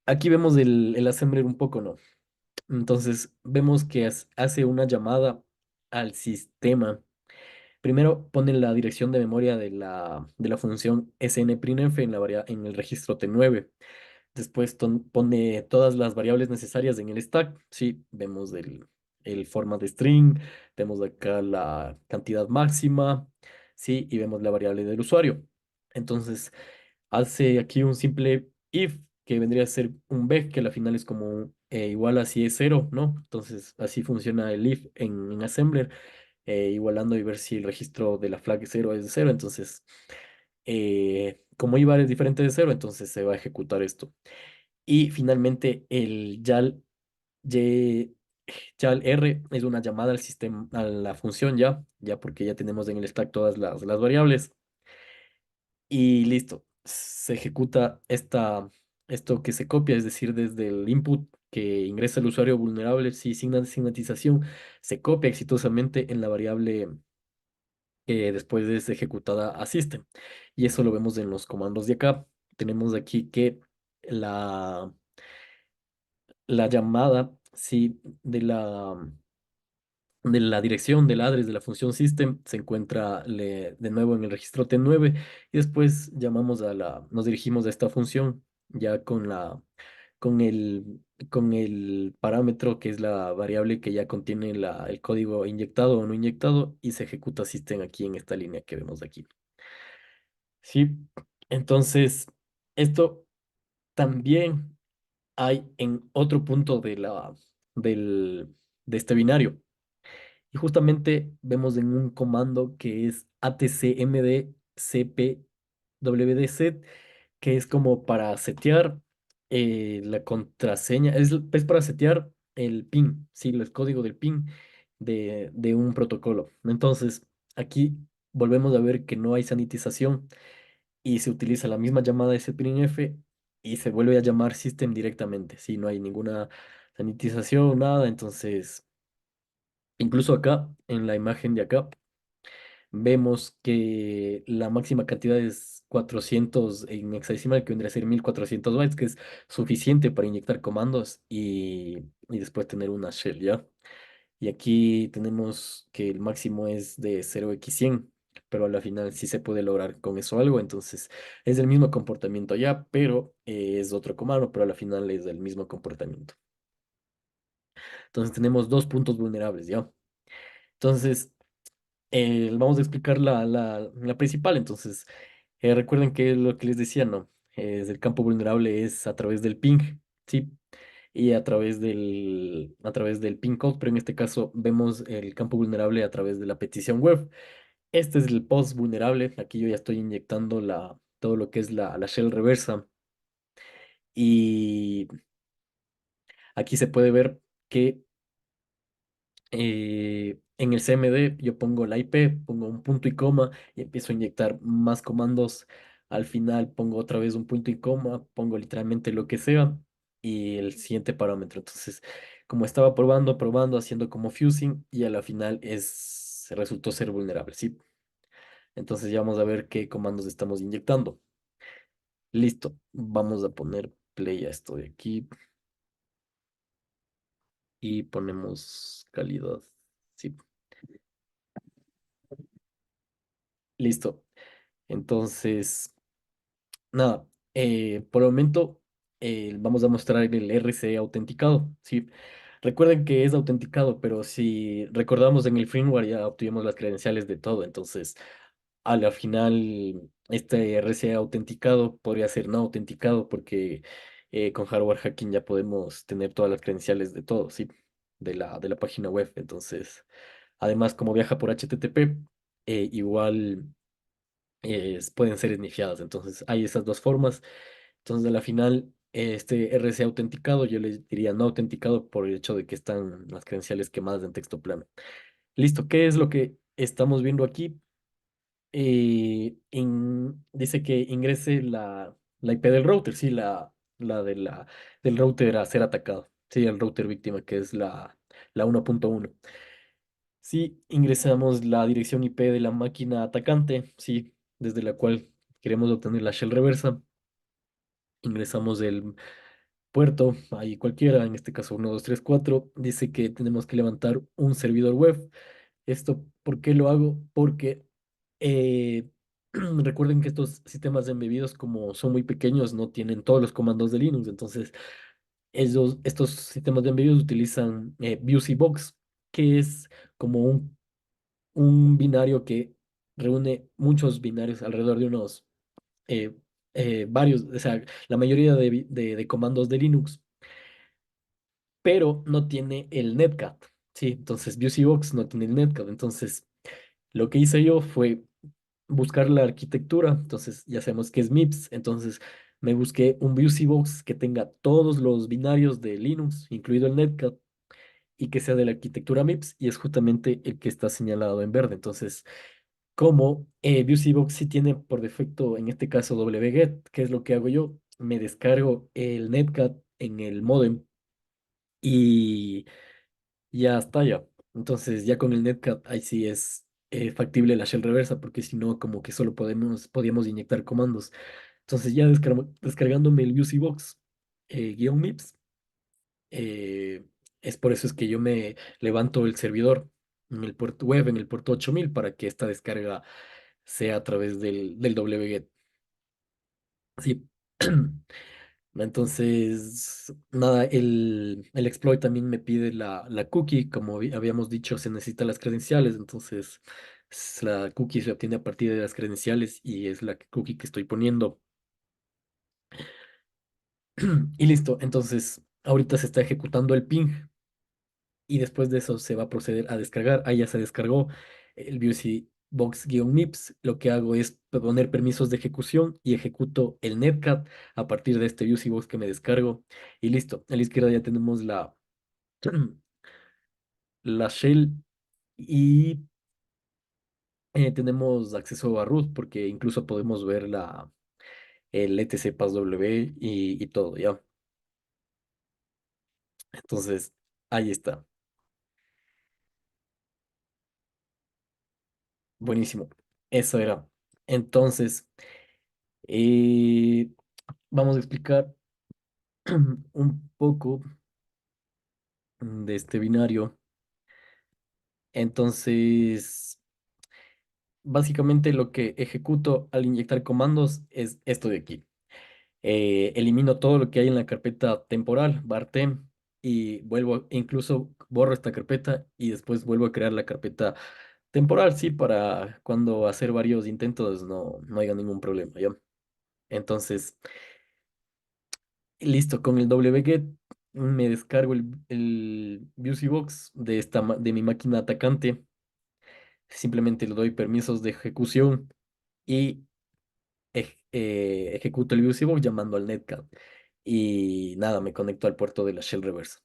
aquí vemos el assembler un poco, ¿no? Entonces, vemos que hace una llamada al sistema. Primero pone la dirección de memoria de la función snprintf en el registro T9. Después pone todas las variables necesarias en el stack. Sí, vemos el format de string, vemos acá la cantidad máxima, sí, y vemos la variable del usuario. Entonces, hace aquí un simple if que vendría a ser un beg, que al final es como igual a si es cero, ¿no? Entonces, así funciona el if en Assembler, igualando y ver si el registro de la flag 0 es de cero. Entonces, como ibar es diferente de cero, entonces se va a ejecutar esto. Y finalmente el y- YAL R es una llamada al sistema, a la función ya porque ya tenemos en el stack todas las variables. Y listo, se ejecuta esto que se copia, es decir, desde el input que ingresa el usuario vulnerable, si sin signatización, se copia exitosamente en la variable que después es ejecutada a system. Y eso lo vemos en los comandos de acá. Tenemos aquí que la la llamada, sí, de la dirección del address de la función system se encuentra de nuevo en el registro T9 y después nos dirigimos a esta función ya con el, con el parámetro que es la variable que ya contiene el código inyectado o no inyectado y se ejecuta system aquí en esta línea que vemos aquí. Sí, entonces esto también hay en otro punto del, de este binario. Y justamente vemos en un comando que es atcmd que es como para setear la contraseña, es para setear el PIN, sí, el código del PIN de un protocolo. Entonces, aquí volvemos a ver que no hay sanitización y se utiliza la misma llamada SPINF y se vuelve a llamar system directamente. Si no hay ninguna sanitización, nada, entonces incluso acá, en la imagen de acá, vemos que la máxima cantidad es 400 en hexadecimal, que vendría a ser 1400 bytes, que es suficiente para inyectar comandos y después tener una shell, ¿ya? Y aquí tenemos que el máximo es de 0x100, pero a la final sí se puede lograr con eso algo, entonces es el mismo comportamiento ya, pero es otro comando, pero a la final es el mismo comportamiento. Entonces tenemos dos puntos vulnerables, ¿ya? Entonces, vamos a explicar la principal, entonces, recuerden que lo que les decía, ¿no? Es el campo vulnerable es a través del ping, ¿sí? Y a través del ping code, pero en este caso vemos el campo vulnerable a través de la petición web. Este es el post vulnerable. Aquí yo ya estoy inyectando todo lo que es la shell reversa. Y aquí se puede ver que en el CMD yo pongo la IP, pongo un punto y coma y empiezo a inyectar más comandos. Al final pongo otra vez un punto y coma, pongo literalmente lo que sea y el siguiente parámetro. Entonces, como estaba probando, probando, haciendo como fusing y a la final resultó ser vulnerable, ¿sí? Entonces ya vamos a ver qué comandos estamos inyectando. Listo, vamos a poner play a esto de aquí. y ponemos calidad. Sí, listo. Entonces, nada, por el momento vamos a mostrar el RC autenticado. Sí, recuerden que es autenticado, pero si recordamos en el firmware ya obtuvimos las credenciales de todo. Entonces, a la final, este RC autenticado podría ser no autenticado porque con hardware hacking ya podemos tener todas las credenciales de todo, sí, de la página web. Entonces, además, como viaja por HTTP, igual pueden ser snifeadas. Entonces, hay esas dos formas. Entonces, a la final, este RC autenticado, yo le diría no autenticado por el hecho de que están las credenciales quemadas en texto plano. Listo, ¿qué es lo que estamos viendo aquí? Dice que ingrese la IP del router, sí, del router a ser atacado, sí, el router víctima, que es la 1.1. Si ingresamos la dirección IP de la máquina atacante, sí, desde la cual queremos obtener la shell reversa, ingresamos el puerto, ahí cualquiera, en este caso 1234 dice que tenemos que levantar un servidor web. Esto, ¿por qué lo hago? Porque eh, recuerden que estos sistemas embebidos, como son muy pequeños, no tienen todos los comandos de Linux. Entonces, estos sistemas de embebidos utilizan BusyBox, que es como un binario que reúne muchos binarios alrededor de unos eh, varios, o sea, la mayoría de comandos de Linux, pero no tiene el netcat. Sí, entonces BusyBox no tiene el netcat. Entonces, lo que hice yo fue buscar la arquitectura. Entonces, ya sabemos que es MIPS. Entonces, me busqué un BusyBox que tenga todos los binarios de Linux, incluido el netcat, y que sea de la arquitectura MIPS, y es justamente el que está señalado en verde. Entonces, como BusyBox sí tiene por defecto, en este caso, wget, ¿qué es lo que hago yo? Me descargo el netcat en el modem y ya está ya. Entonces, ya con el netcat, ahí sí es factible la shell reversa, porque si no, como que solo podíamos inyectar comandos. Entonces, ya descargándome el BusyBox guión MIPS, eh, es por eso es que yo me levanto el servidor en el puerto web, en el puerto 8000, para que esta descarga sea a través del wget. Sí. Entonces, nada, el exploit también me pide la cookie. Como habíamos dicho, se necesitan las credenciales. Entonces, la cookie se obtiene a partir de las credenciales y es la cookie que estoy poniendo. Y listo. Entonces, ahorita se está ejecutando el ping y después de eso se va a proceder a descargar. Ahí ya se descargó el BUC Box-MIPS. Lo que hago es poner permisos de ejecución y ejecuto el netcat a partir de este BUC Box que me descargo. Y listo. A la izquierda ya tenemos la shell y tenemos acceso a root porque incluso podemos ver el etc passw y todo, ¿ya? Entonces, ahí está. Buenísimo. Eso era. Entonces, eh, vamos a explicar un poco de este binario. Entonces, básicamente lo que ejecuto al inyectar comandos es esto de aquí. Elimino todo lo que hay en la carpeta temporal, bartem, y incluso borro esta carpeta y después vuelvo a crear la carpeta temporal, sí, para cuando hacer varios intentos no haya ningún problema, ¿ya? Entonces, listo, con el wget me descargo el BusyBox de mi máquina atacante. Simplemente le doy permisos de ejecución y ejecuto el BusyBox llamando al netcat. Y nada, me conecto al puerto de la shell reverse.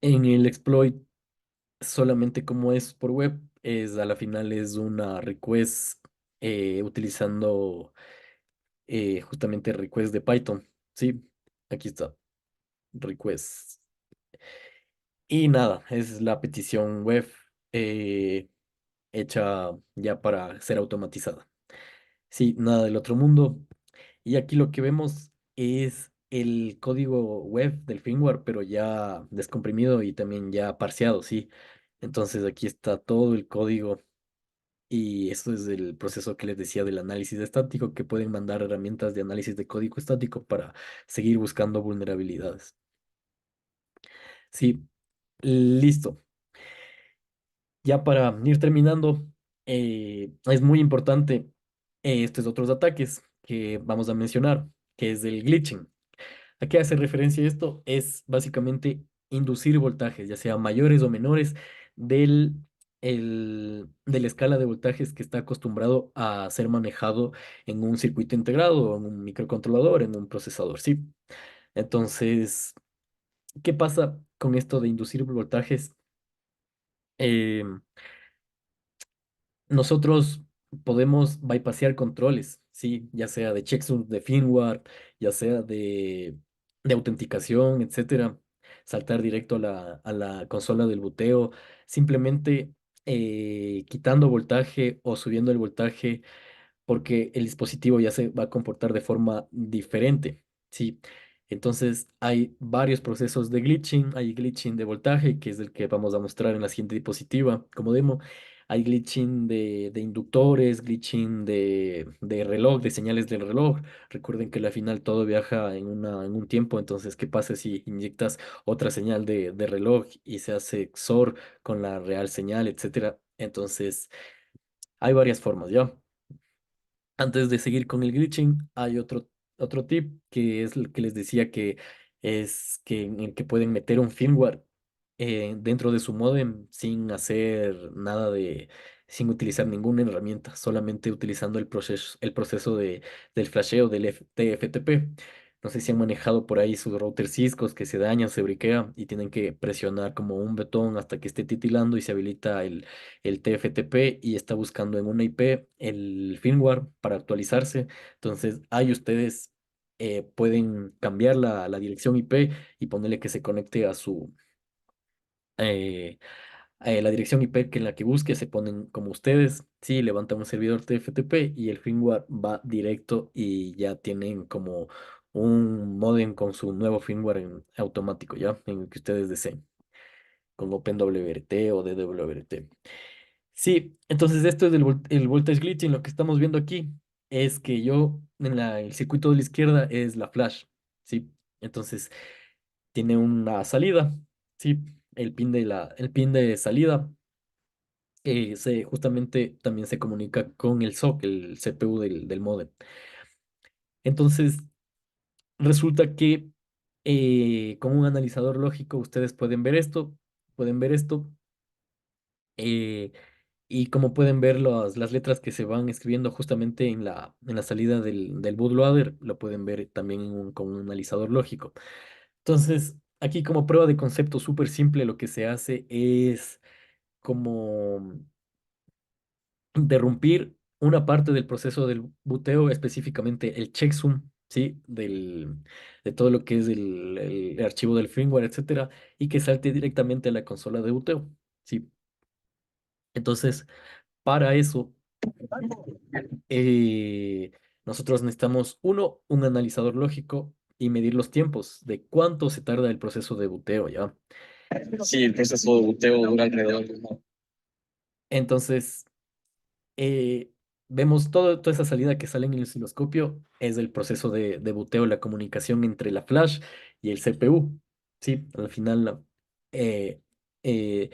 En el exploit, solamente como es por web, a la final es una request utilizando justamente request de Python. Sí, aquí está, request. Y nada, es la petición web eh, hecha ya para ser automatizada. Sí, nada del otro mundo. Y aquí lo que vemos es el código web del firmware, pero ya descomprimido y también ya parseado, sí. Entonces aquí está todo el código y esto es el proceso que les decía del análisis estático, que pueden mandar herramientas de análisis de código estático para seguir buscando vulnerabilidades. Sí, listo. Ya para ir terminando, es muy importante estos otros ataques que vamos a mencionar, que es el glitching. ¿A qué hace referencia esto? Es básicamente inducir voltajes, ya sea mayores o menores, del, de la escala de voltajes que está acostumbrado a ser manejado en un circuito integrado, en un microcontrolador, en un procesador, ¿sí? Entonces, ¿qué pasa con esto de inducir voltajes? Em, Nosotros podemos bypassear controles, sí, ya sea de checksum de firmware, ya sea de autenticación, etcétera, saltar directo a la consola del boteo, simplemente quitando voltaje o subiendo el voltaje porque el dispositivo ya se va a comportar de forma diferente, ¿sí? Entonces hay varios procesos de glitching, hay glitching de voltaje, que es el que vamos a mostrar en la siguiente diapositiva como demo, hay glitching de inductores, glitching de reloj, de señales del reloj. Recuerden que al final todo viaja en un tiempo, entonces, ¿qué pasa si inyectas otra señal de reloj y se hace XOR con la real señal, etcétera? Entonces, hay varias formas, ¿ya? Antes de seguir con el glitching, hay otro tip que es el que les decía que es que en el que pueden meter un firmware dentro de su modem sin hacer nada sin utilizar ninguna herramienta, solamente utilizando el proceso del flasheo del TFTP. No sé si han manejado por ahí sus routers Cisco que se dañan, se briquean y tienen que presionar como un botón hasta que esté titilando y se habilita el TFTP y está buscando en una IP el firmware para actualizarse. Entonces, ahí ustedes pueden cambiar la dirección IP y ponerle que se conecte a eh, la dirección IP que en la que busque, se ponen como ustedes. Sí, levantan un servidor TFTP y el firmware va directo y ya tienen como un modem con su nuevo firmware en automático, ¿ya? En el que ustedes deseen, con OpenWRT o DWRT. Sí, entonces esto es el voltage glitching. Lo que estamos viendo aquí es que el circuito de la izquierda es la flash, ¿sí? Entonces tiene una salida, ¿sí? El pin de salida justamente también se comunica con el SOC, el CPU del módem. Entonces resulta que con un analizador lógico ustedes pueden ver esto. eh, Y como pueden ver las letras que se van escribiendo justamente en la salida del bootloader, lo pueden ver también con un analizador lógico. Entonces, aquí como prueba de concepto súper simple, lo que se hace es como interrumpir una parte del proceso del buteo, específicamente el checksum, ¿sí? De todo lo que es el archivo del firmware, etcétera, y que salte directamente a la consola de buteo, ¿sí? Entonces, para eso eh, nosotros necesitamos, uno, un analizador lógico y medir los tiempos de cuánto se tarda el proceso de buteo, ¿ya? Sí, el proceso de boteo dura alrededor de Entonces, eh, vemos toda esa salida que sale en el osciloscopio, es el proceso de buteo, la comunicación entre la flash y el CPU, ¿sí? Al final, eh, eh,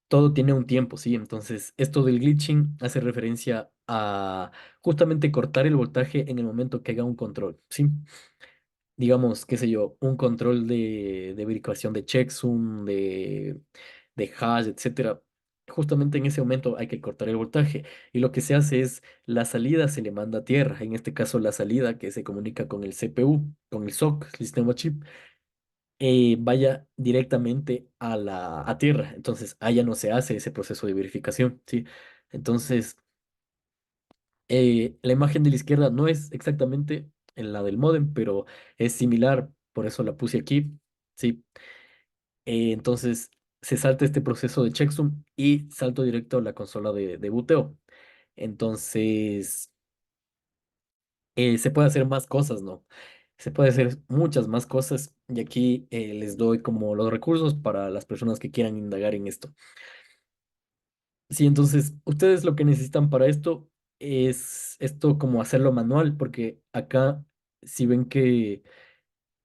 todo tiene un tiempo, ¿sí? Entonces, esto del glitching hace referencia a justamente cortar el voltaje en el momento que haga un control, ¿sí? Digamos, qué sé yo, un control de verificación de checksum, de hash, etcétera. Justamente en ese momento hay que cortar el voltaje y lo que se hace es la salida se le manda a tierra, en este caso la salida que se comunica con el CPU, con el SOC, System on Chip, vaya directamente a tierra. Entonces, allá no se hace ese proceso de verificación, ¿sí? Entonces, la imagen de la izquierda no es exactamente en la del módem, pero es similar, por eso la puse aquí, ¿sí? Entonces, se salta este proceso de checksum y salto directo a la consola de buteo. Entonces, se puede hacer más cosas, ¿no? Se puede hacer muchas más cosas y aquí les doy como los recursos para las personas que quieran indagar en esto. Sí, entonces ustedes lo que necesitan para esto es esto como hacerlo manual, porque acá si ven que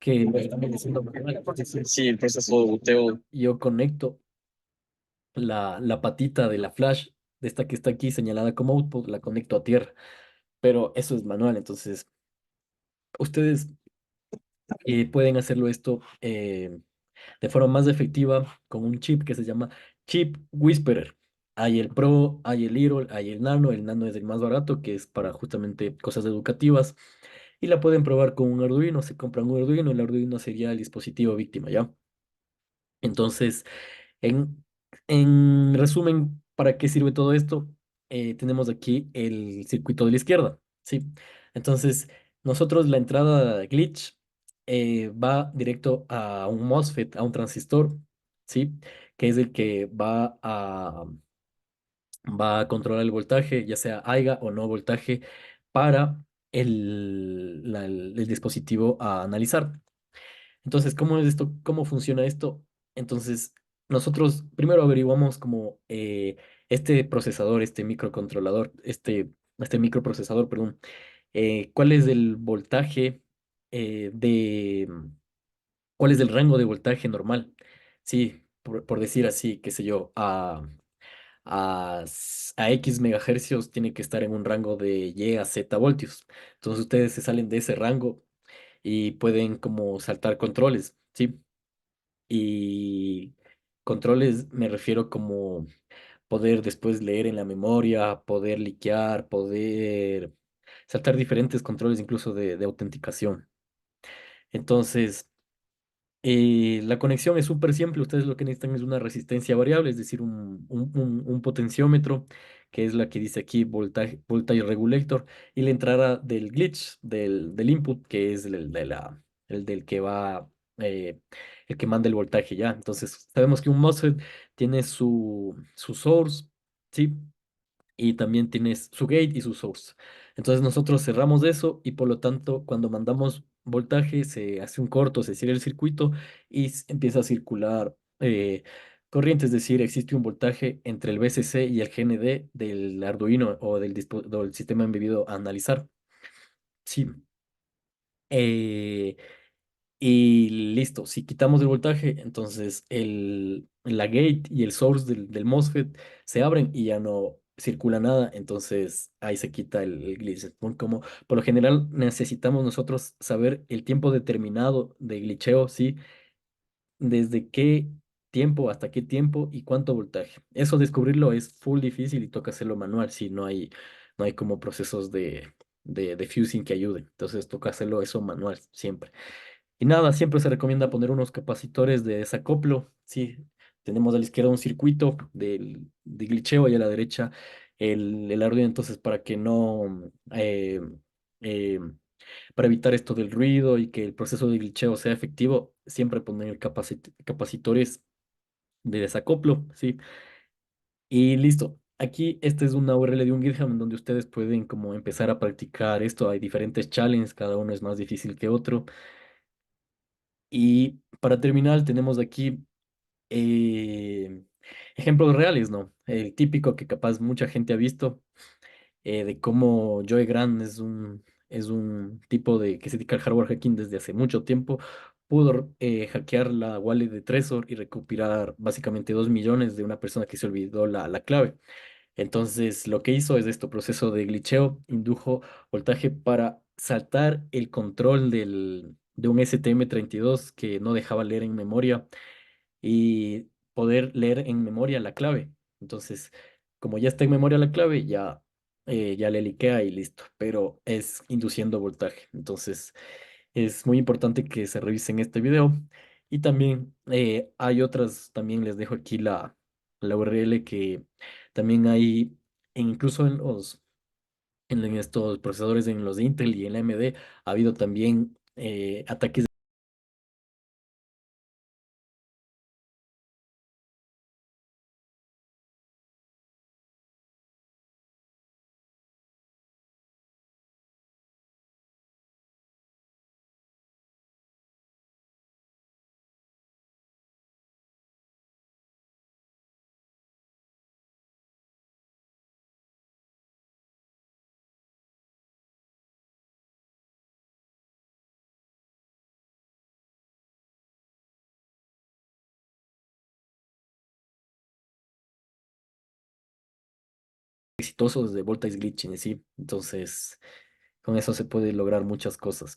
lo estamos haciendo manual, es decir, Sí, el proceso de boteo. yo conecto la patita de la flash, de esta que está aquí señalada como output, la conecto a tierra, pero eso es manual, entonces ustedes pueden hacerlo esto de forma más efectiva con un chip que se llama Chip Whisperer. Hay el Pro, hay el Little, hay el Nano es el más barato, que es para justamente cosas educativas, y la pueden probar con un Arduino, se compran un Arduino, el Arduino sería el dispositivo víctima, ¿ya? Entonces, en, en resumen, ¿para qué sirve todo esto? Tenemos aquí el circuito de la izquierda, ¿sí? Entonces, nosotros la entrada glitch va directo a un MOSFET, a un transistor, ¿sí? Que es el que va a controlar el voltaje, ya sea haya o no voltaje, para el dispositivo a analizar. Entonces, ¿cómo es esto? ¿Cómo funciona esto? Entonces, nosotros primero averiguamos como este procesador, este microcontrolador, este microprocesador, perdón, cuál es el voltaje cuál es el rango de voltaje normal. Sí, por decir así, qué sé yo, a X megahercios tiene que estar en un rango de Y a Z voltios. Entonces, ustedes se salen de ese rango y pueden como saltar controles, ¿sí? Y controles me refiero como poder después leer en la memoria, poder liquear, poder saltar diferentes controles incluso de autenticación. Entonces, la conexión es súper simple. Ustedes lo que necesitan es una resistencia variable, es decir, un potenciómetro, que es la que dice aquí voltage regulator, y la entrada del glitch, del input, que es el del que va, eh, el que manda el voltaje ya. Entonces, sabemos que un MOSFET tiene su source, ¿sí? Y también tienes su gate y su source. Entonces nosotros cerramos eso y por lo tanto cuando mandamos voltaje se hace un corto, se cierra el circuito y empieza a circular corriente, es decir, existe un voltaje entre el VCC y el GND del Arduino o del sistema embebido a analizar. Sí. Eh, y listo, si quitamos el voltaje, entonces la gate y el source del MOSFET se abren y ya no circula nada, entonces ahí se quita el glitch. Como por lo general necesitamos nosotros saber el tiempo determinado de glitcheo, ¿sí? Desde qué tiempo hasta qué tiempo y cuánto voltaje. Eso descubrirlo es full difícil y toca hacerlo manual, si no hay como procesos de fusing que ayuden. Entonces toca hacerlo eso manual siempre. Y nada, siempre se recomienda poner unos capacitores de desacoplo. Sí, tenemos a la izquierda un circuito de glitcheo y a la derecha el Arduino. Entonces, para que no, eh, para evitar esto del ruido y que el proceso de glitcheo sea efectivo, siempre poner capacitores de desacoplo. Sí, y listo. Aquí esta es una URL de un GitHub en donde ustedes pueden como empezar a practicar esto. Hay diferentes challenges, cada uno es más difícil que otro. Y para terminar, tenemos aquí eh, ejemplos reales, ¿no? El típico que capaz mucha gente ha visto de cómo Joe Grant es un tipo que se dedica al hardware hacking desde hace mucho tiempo. Pudo hackear la wallet de Trezor y recuperar básicamente 2 millones de una persona que se olvidó la clave. Entonces, lo que hizo es esto, proceso de glitcheo, indujo voltaje para saltar el control de un STM32 que no dejaba leer en memoria y poder leer en memoria la clave. Entonces, como ya está en memoria la clave, ya le liquea y listo, pero es induciendo voltaje. Entonces, es muy importante que se revisen este video. Y también hay otras, también les dejo aquí la URL que también hay, incluso en estos procesadores, en los de Intel y en la AMD, ha habido también ataques exitosos de Voltage Glitch en sí. Entonces, con eso se puede lograr muchas cosas.